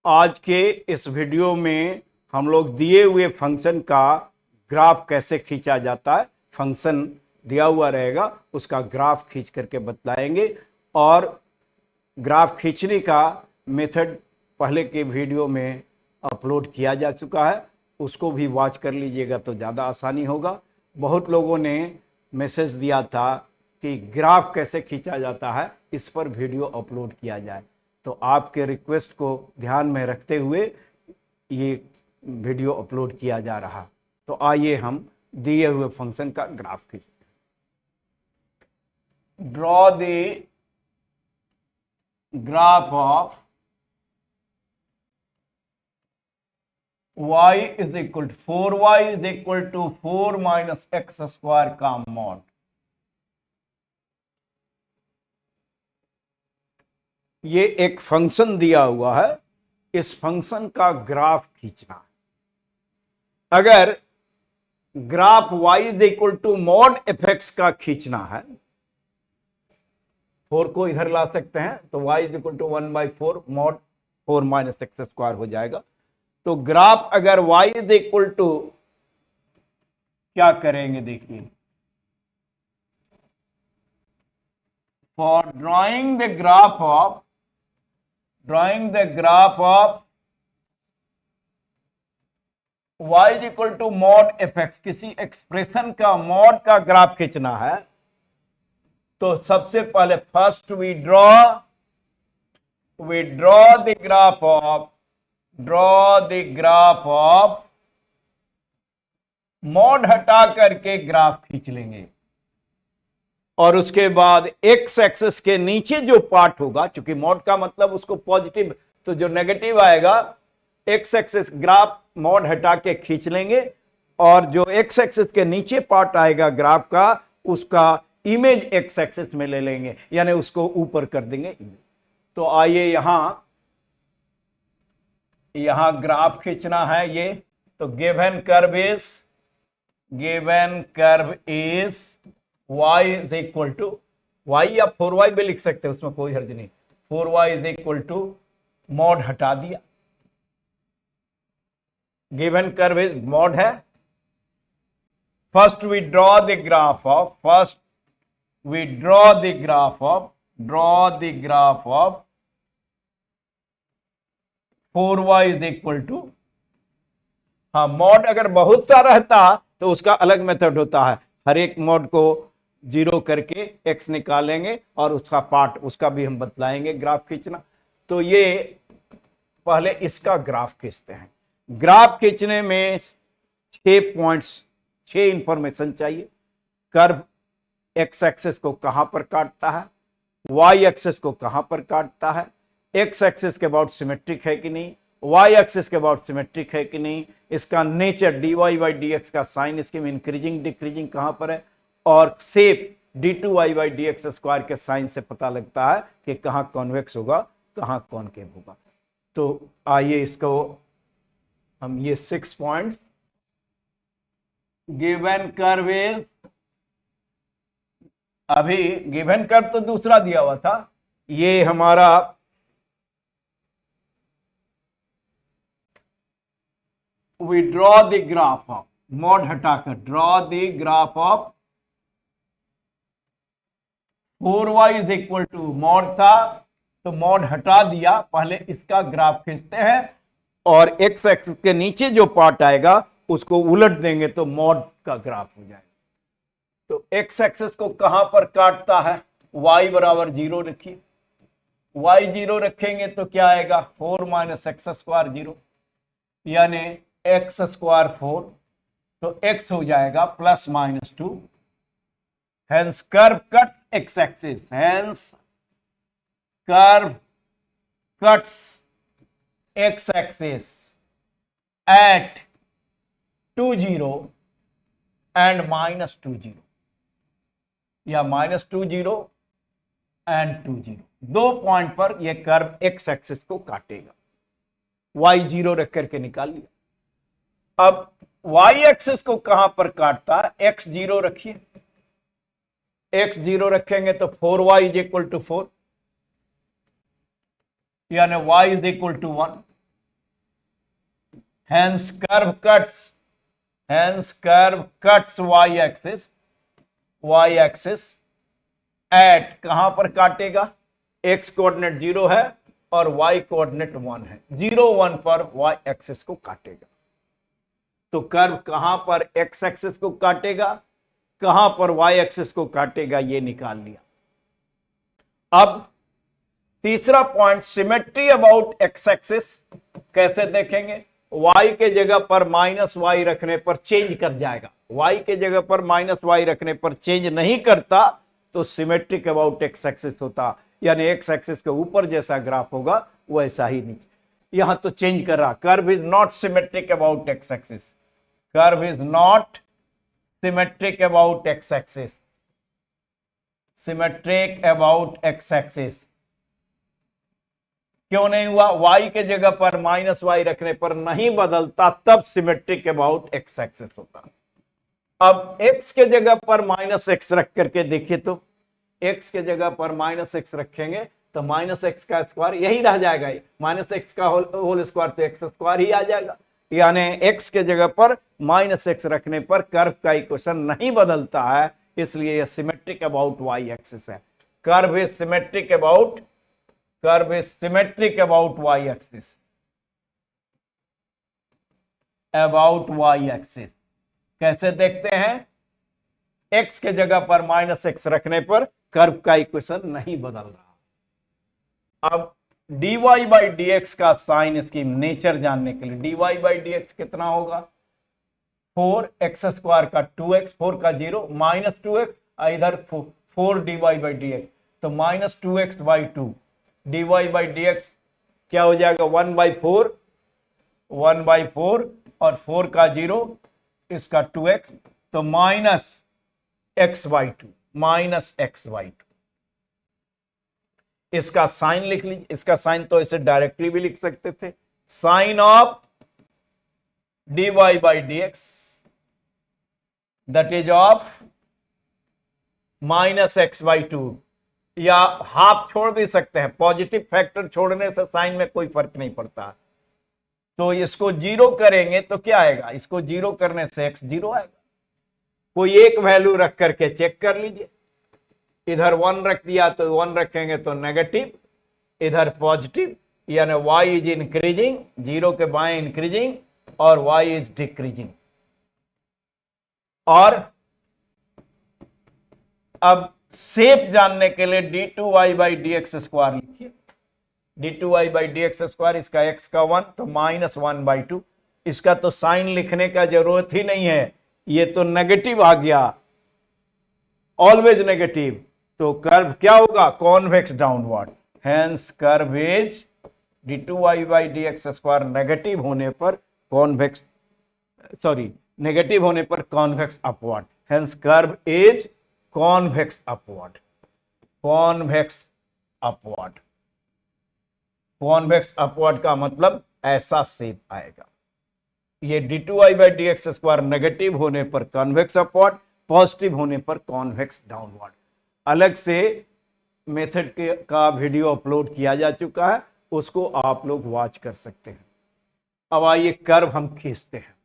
आज के इस वीडियो में हम लोग दिए हुए फंक्शन का ग्राफ कैसे खींचा जाता है, फंक्शन दिया हुआ रहेगा उसका ग्राफ खींच करके बतलाएंगे। और ग्राफ खींचने का मेथड पहले के वीडियो में अपलोड किया जा चुका है, उसको भी वॉच कर लीजिएगा तो ज़्यादा आसानी होगा। बहुत लोगों ने मैसेज दिया था कि ग्राफ कैसे खींचा जाता है, इस पर वीडियो अपलोड किया जाए, तो आपके रिक्वेस्ट को ध्यान में रखते हुए ये वीडियो अपलोड किया जा रहा। तो आइए हम दिए हुए फंक्शन का ग्राफ खींचते हैं। Draw the graph of y is equal to 4y is equal to 4 minus x square का मॉड। ये एक फंक्शन दिया हुआ है, इस फंक्शन का ग्राफ खींचना है। अगर graph y is equal to mod f x का खींचना है, 4 को इधर ला सकते हैं तो y is equal to 1/4 mod 4 minus x square हो जाएगा। तो ग्राफ अगर y इज इक्वल टू क्या करेंगे, देखिए, for drawing the graph of y is equal to mod f x, किसी एक्सप्रेशन का मॉड का ग्राफ खींचना है तो सबसे पहले first we draw the graph of mod हटा करके ग्राफ खींच लेंगे। और उसके बाद एक्स एक्सिस के नीचे जो पार्ट होगा, चूंकि मॉड का मतलब उसको पॉजिटिव, तो जो नेगेटिव आएगा एक्स एक्सिस ग्राफ मॉड हटा के खींच लेंगे, और जो एक्स एक्सिस के नीचे पार्ट आएगा ग्राफ का उसका इमेज एक्स एक्सिस में ले लेंगे, यानी उसको ऊपर कर देंगे। तो आइए यहां ग्राफ खींचना है ये, तो given curve is y is equal to y या 4y भी लिख सकते हैं, उसमें कोई हर्ज नहीं। 4y is equal to mod हटा दिया, गिवन कर्व इज मॉड है। First we draw the graph of 4y is equal to, हाँ, मॉड अगर बहुत सा रहता तो उसका अलग मेथड होता है, हर एक मॉड को 0 करके x निकालेंगे और उसका पार्ट, उसका भी हम बतलाएंगे ग्राफ खींचना। तो ये पहले इसका ग्राफ खींचते हैं। ग्राफ खींचने में 6 पॉइंट्स, 6 इंफॉर्मेशन चाहिए। कर्व एक्स एक्सिस को कहां पर काटता है, वाई एक्सिस को कहां पर काटता है, एक्स एक्सिस के अबाउट सिमेट्रिक है कि नहीं, वाई एक्सिस के अबाउट सिमेट्रिक है कि नहीं, इसका नेचर dy बाई dx का साइन, इसकी इंक्रीजिंग डिक्रीजिंग कहां पर है, और shape d2y by dx square के साइन से पता लगता है कि कहां कॉन्वेक्स होगा कहां कॉनकेव होगा। तो आइए इसको हम ये 6 पॉइंट्स, गिवन कर्व इज, अभी गिवन कर्व तो दूसरा दिया हुआ था, ये हमारा we draw the graph of, mod हटाकर draw the graph of 4y is equal to, mod था तो मॉड हटा दिया, पहले इसका ग्राफ खींचते हैं और एक्स एक्सिस के नीचे जो पार्ट आएगा उसको उलट देंगे तो मॉड का ग्राफ हो जाएगा। तो एक्स एक्सिस को कहां पर काटता है, y बराबर 0 रखिए, y 0 रखेंगे तो क्या आएगा, 4 माइनस एक्स स्क्वायर 0, यानी एक्स स्क्वायर 4, तो x हो जाएगा plus minus 2। Hence curve cuts x axis, hence curve cuts x axis at 2 0 and minus 2 0, या माइनस 2 0 एंड 2 0, 2 पॉइंट पर यह कर्व एक्स एक्सिस को काटेगा। y 0 रख करके निकाल लिया। अब y एक्सिस को कहां पर काटता है, x 0 रखिए, x 0 रखेंगे तो 4y इज इक्वल टू 4, यानी y is equal to 1, Hence curve cuts y axis at कहां पर काटेगा, x कोऑर्डिनेट 0 है और y कोऑर्डिनेट 1 है, 0 1 पर y एक्सिस को काटेगा। तो कर्व कहां पर x एक्सिस को काटेगा, कहां पर y एक्सिस को काटेगा, ये निकाल लिया। अब तीसरा point, symmetry about x axis कैसे देखेंगे। y के जगह पर -y रखने पर चेंज कर जाएगा, y के जगह पर -y रखने पर चेंज नहीं करता तो सिमेट्रिक अबाउट x एक्सिस होता, यानी x एक्सिस के ऊपर जैसा ग्राफ होगा वैसा ही नीचे। यहां तो चेंज कर रहा, curve is not symmetric about x axis, curve is not symmetric about x axis, symmetric about x axis क्यों नहीं हुआ, y के जगह पर -y रखने पर नहीं बदलता, तब सिमेट्रिक अबाउट x एक्सिस होता। अब x के जगह पर -x रख करके देखिए, तो x के जगह पर -x रखेंगे तो -x का स्क्वायर यही रह जाएगा, -x का होल स्क्वायर तो x स्क्वायर ही आ जाएगा, यानी x के जगह पर -x रखने पर कर्व का इक्वेशन नहीं बदलता है, इसलिए यह सिमेट्रिक अबाउट y एक्सिस है। Curve is symmetric about y axis, about y axis कैसे देखते हैं, x के जगह पर -x रखने पर कर्व का इक्वेशन नहीं बदल रहा। अब dy बाई dx का साइन, इसकी नेचर जानने के लिए, dy बाई dx कितना होगा, 4x स्क्वायर का 2x, 4 का 0 -2x, इधर 4 dy बाई dx, तो -2x by 2, dy by dx क्या हो जाएगा, 1/4, 1/4 और 4 का 0 इसका 2x, तो -x/2, -x/2। इसका साइन लिख लीजिए, इसका साइन तो इसे डायरेक्टली भी लिख सकते थे, sine of dy by dx that is of -x/2, या हाफ छोड़ भी सकते हैं, पॉजिटिव फैक्टर छोड़ने से साइन में कोई फर्क नहीं पड़ता। तो इसको 0 करेंगे तो क्या आएगा, इसको 0 करने से x 0 आएगा। कोई एक वैल्यू रख करके चेक कर लीजिए, इधर 1 रख दिया तो 1 रखेंगे तो नेगेटिव, इधर पॉजिटिव, यानी y इज इंक्रीजिंग, 0 के बाएं इंक्रीजिंग और y इज डिक्रीजिंग। और अब शेप जानने के लिए d2y बाई dx स्क्वायर लिखिए, d2y बाई dx स्क्वायर, इसका x का 1 तो -1/2, इसका तो साइन लिखने का जरूरत ही नहीं है, ये तो नेगेटिव आ गया, ऑलवेज नेगेटिव, तो कर्व क्या होगा, convex downward, hence curve is d2y by dx square negative होने पर कॉन्वेक्स, नेगेटिव होने पर convex upward, hence curve is convex upward, convex upward. Convex upward का मतलब ऐसा शेप आएगा, ये d2y by dx square negative होने पर कॉन्वेक्स अपवर्ड, पॉजिटिव होने पर कॉन्वेक्स डाउनवर्ड। अलग से मेथड का वीडियो अपलोड किया जा चुका है, उसको आप लोग वॉच कर सकते हैं। अब आइए कर्व हम खींचते हैं,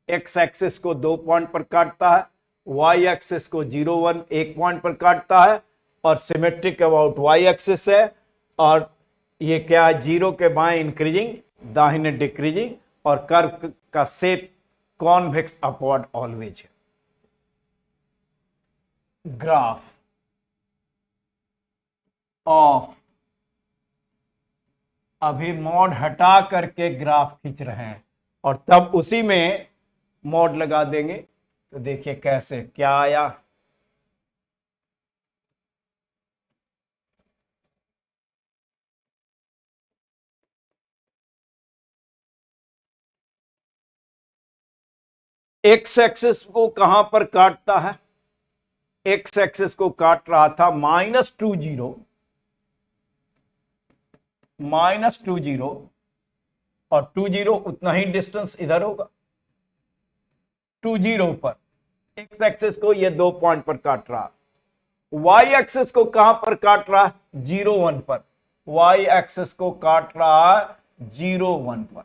x एक्सिस को 2 पॉइंट पर काटता है, y एक्सिस को 0 1 1 पॉइंट पर काटता है, और सिमेट्रिक अबाउट y एक्सिस है, और ये क्या है, 0 के बाएं इंक्रीजिंग, दाहिने डिक्रीजिंग, और कर्व का शेप कॉन्वेक्स अपवर्ड ऑलवेज है। ग्राफ ऑफ, अभी मॉड हटा करके ग्राफ खींच रहे हैं और तब उसी में मॉड लगा देंगे, तो देखिए कैसे क्या आया। एक्स एक्सिस को कहां पर काटता है, एक्स एक्सिस को काट रहा था -20 और 20 उतना ही डिस्टेंस इधर होगा, 20 पर एक्स एक्सिस को ये 2 पॉइंट पर काट रहा। वाई एक्सिस को कहां पर काट रहा है, 0 1 पर, वाई एक्सिस को काट रहा है 0 1 पर।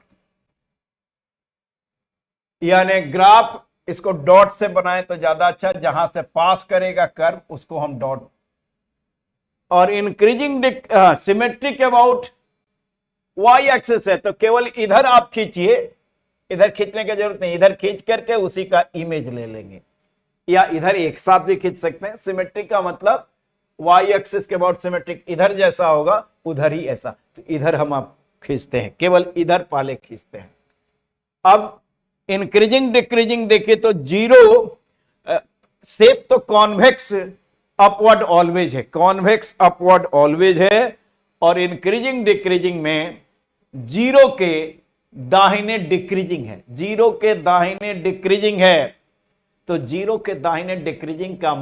यानी ग्राफ इसको डॉट से बनाए तो ज्यादा अच्छा, जहां से पास करेगा कर्व उसको हम डॉट। और increasing symmetric about y axis है तो केवल इधर आप खींचिए, इधर खींचने की जरूरत नहीं, इधर खींच करके उसी का इमेज ले लेंगे, या इधर एक साथ भी खींच सकते हैं। सिमेट्रिक का मतलब वाई एक्सिस के अबाउट सिमेट्रिक, इधर जैसा होगा उधर ही ऐसा, तो इधर हम आप खींचते हैं, केवल इधर पहले खींचते हैं। अब इंक्रीजिंग डिक्रीजिंग देखिए तो जीरो शेप तो कॉन्वेक्स अपवर्ड ऑलवेज है, कॉन्वेक्स अपवर्ड ऑलवेज है, और इंक्रीजिंग डिक्रीजिंग में जीरो के दाहिने डिक्रीजिंग है, जीरो के दाहिने डिक्रीजिंग है। तो जीरो के दाहिने डिक्रीजिंग का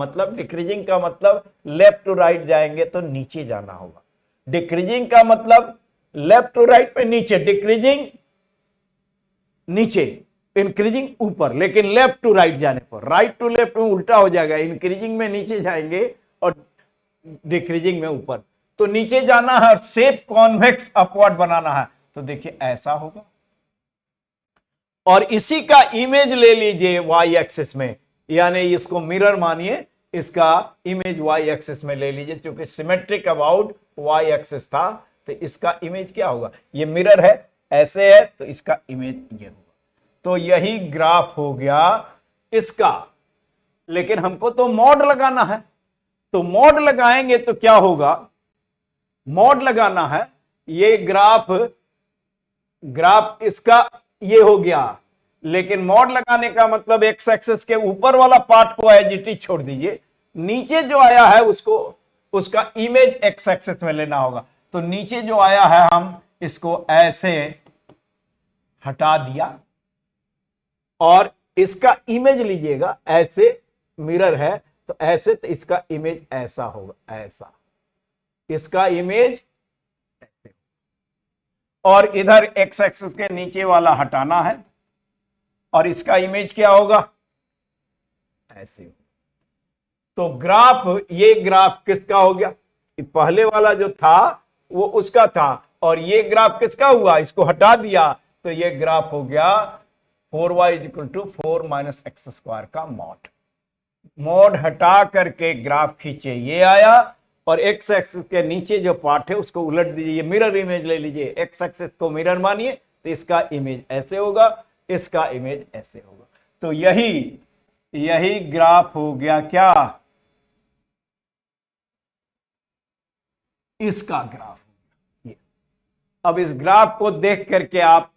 मतलब लेफ्ट टू राइट जाएंगे तो नीचे जाना होगा। डिक्रीजिंग का मतलब लेफ्ट टू राइट में नीचे, डिक्रीजिंग नीचे, इंक्रीजिंग ऊपर, लेकिन लेफ्ट टू राइट जाने पर राइट टू लेफ्ट में उल्टा हो जाएगा, इंक्रीजिंग में नीचे जाएंगे और डिक्रीजिंग में ऊपर। तो नीचे जाना है और शेप कॉन्वेक्स अपवर्ड बनाना है, तो देखिए ऐसा होगा। और इसी का इमेज ले लीजिए वाई एक्सिस में, यानी इसको मिरर मानिए, इसका इमेज वाई एक्सिस में ले लीजिए, क्योंकि सिमेट्रिक अबाउट वाई एक्सिस था, तो इसका इमेज क्या होगा, ये मिरर है ऐसे है तो इसका इमेज ये होगा। तो यही ग्राफ हो गया इसका। लेकिन हमको तो मॉड लगाना है, तो मॉड लगाएंगे तो क्या होगा, मॉड लगाना है, ये ग्राफ इसका ये हो गया, लेकिन मॉड लगाने का मतलब एक्स एक्सिस के ऊपर वाला पार्ट को एज इट इज छोड़ दीजिए, नीचे जो आया है उसका इमेज एक्स एक्सिस में लेना होगा। तो नीचे जो आया है हम इसको ऐसे हटा दिया और इसका इमेज लीजिएगा, ऐसे मिरर है तो ऐसे, तो इसका इमेज ऐसा होगा, ऐसा इसका इमेज ऐसे, और इधर एक्स एक्सिस के नीचे वाला हटाना है और इसका इमेज क्या होगा, ऐसे। तो ये ग्राफ किसका हो गया, पहले वाला जो था वो उसका था, और ये ग्राफ किसका हुआ, इसको हटा दिया, तो ये ग्राफ हो गया 4y = 4 - x² का मॉड। मॉड हटा करके ग्राफ खींचे, ये आया, और एक्स एक्सिस के नीचे जो पार्ट है उसको उलट दीजिए, मिरर इमेज ले लीजिए, एक्स एक्सिस को मिरर मानिए, तो इसका इमेज ऐसे होगा, इसका इमेज ऐसे होगा। तो यही ग्राफ हो गया क्या, इसका ग्राफ ये। अब इस ग्राफ को देख करके आप,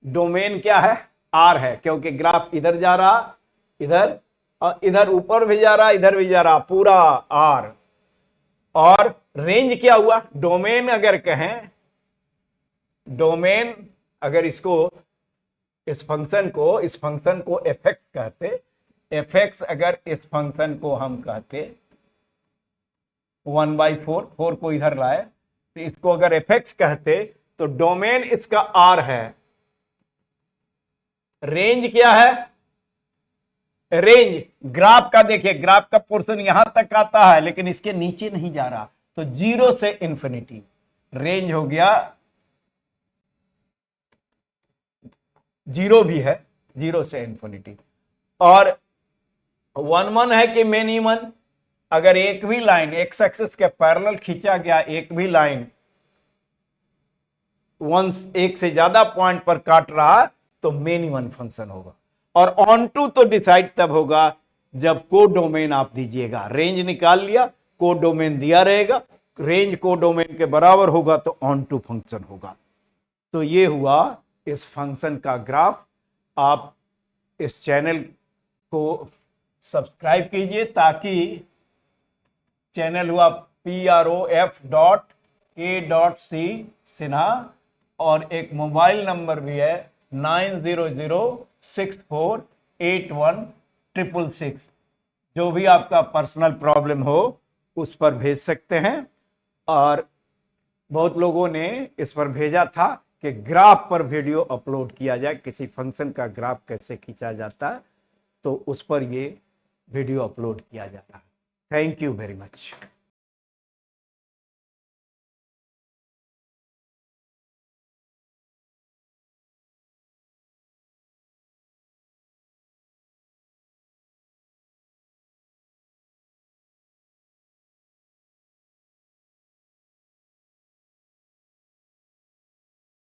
डोमेन क्या है, आर है, क्योंकि ग्राफ इधर जा रहा, इधर, और इधर ऊपर भी जा रहा, इधर भी जा रहा, पूरा आर। और रेंज क्या हुआ, डोमेन अगर कहें, डोमेन अगर इसको, इस फंक्शन को एफ एक्स कहते, एफ एक्स अगर इस फंक्शन को हम कहते 1/4, 4 को इधर लाए, तो इसको अगर एफ एक्स कहते, तो डोमेन इसका आर है, रेंज क्या है, रेंज ग्राफ का देखिए, ग्राफ का पोर्शन यहां तक आता है लेकिन इसके नीचे नहीं जा रहा, तो 0 से इंफिनिटी, रेंज हो गया 0 भी है, 0 से इंफिनिटी। और 1 है कि मिनिमम, अगर एक भी लाइन एक्स एक्सिस के पैरेलल खींचा गया, एक भी लाइन एक से ज्यादा पॉइंट पर काट रहा, तो मिनिमम फंक्शन होगा। और ऑन टू तो डिसाइड तब होगा जब कोडोमेन आप दीजिएगा, रेंज निकाल लिया, कोडोमेन दिया रहेगा, रेंज कोडोमेन के बराबर होगा तो ऑन टू फंक्शन होगा। तो ये हुआ इस फंक्शन का ग्राफ। आप इस चैनल को सब्सक्राइब कीजिए, ताकि चैनल हुआ PROF.K.C सिन्हा, और एक मोबाइल नंबर भी है 9006481666। जो भी आपका पर्सनल प्रॉब्लम हो उस पर भेज सकते हैं। और बहुत लोगों ने इस पर भेजा था कि ग्राफ पर वीडियो अपलोड किया जाए, किसी फंक्शन का ग्राफ कैसे खींचा जाता है, तो उस पर ये वीडियो अपलोड किया जा रहा है। Thank you very much.